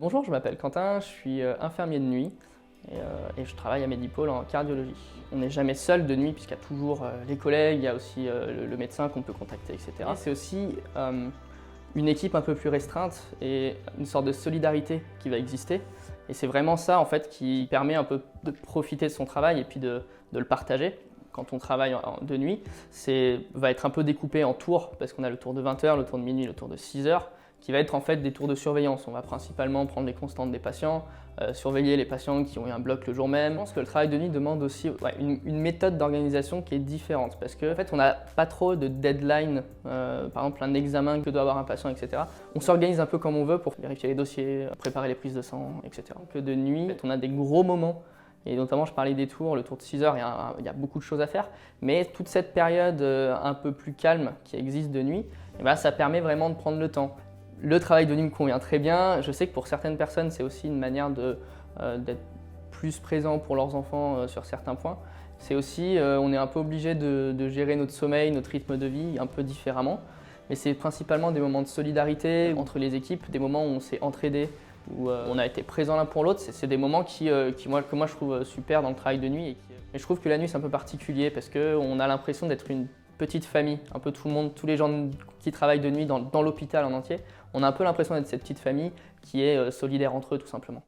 Bonjour, je m'appelle Quentin, je suis infirmier de nuit et je travaille à Medipôle en cardiologie. On n'est jamais seul de nuit puisqu'il y a toujours les collègues, il y a aussi le médecin qu'on peut contacter, etc. C'est aussi une équipe un peu plus restreinte et une sorte de solidarité qui va exister. Et c'est vraiment ça en fait qui permet un peu de profiter de son travail et puis de le partager. Quand on travaille de nuit, va être un peu découpé en tours parce qu'on a le tour de 20 heures, le tour de minuit, le tour de 6 heures qui va être en fait des tours de surveillance. On va principalement prendre les constantes des patients, surveiller les patients qui ont eu un bloc le jour même. Je pense que le travail de nuit demande aussi une méthode d'organisation qui est différente parce qu'en fait on n'a pas trop de deadline, par exemple un examen que doit avoir un patient, etc. On s'organise un peu comme on veut pour vérifier les dossiers, préparer les prises de sang, etc. Que de nuit, en fait, on a des gros moments. Et notamment, je parlais des tours, le tour de 6 heures, il y a beaucoup de choses à faire. Mais toute cette période un peu plus calme qui existe de nuit, et ben, ça permet vraiment de prendre le temps. Le travail de nuit me convient très bien. Je sais que pour certaines personnes, c'est aussi une manière d'être plus présent pour leurs enfants sur certains points. C'est aussi, on est un peu obligé de gérer notre sommeil, notre rythme de vie un peu différemment. Mais c'est principalement des moments de solidarité entre les équipes, des moments où on s'est entraidé, où on a été présents l'un pour l'autre. C'est des moments que moi je trouve super dans le travail de nuit. Mais je trouve que la nuit c'est un peu particulier parce qu'on a l'impression d'être une petite famille, un peu tout le monde, tous les gens qui travaillent de nuit dans l'hôpital en entier. On a un peu l'impression d'être cette petite famille qui est solidaire entre eux tout simplement.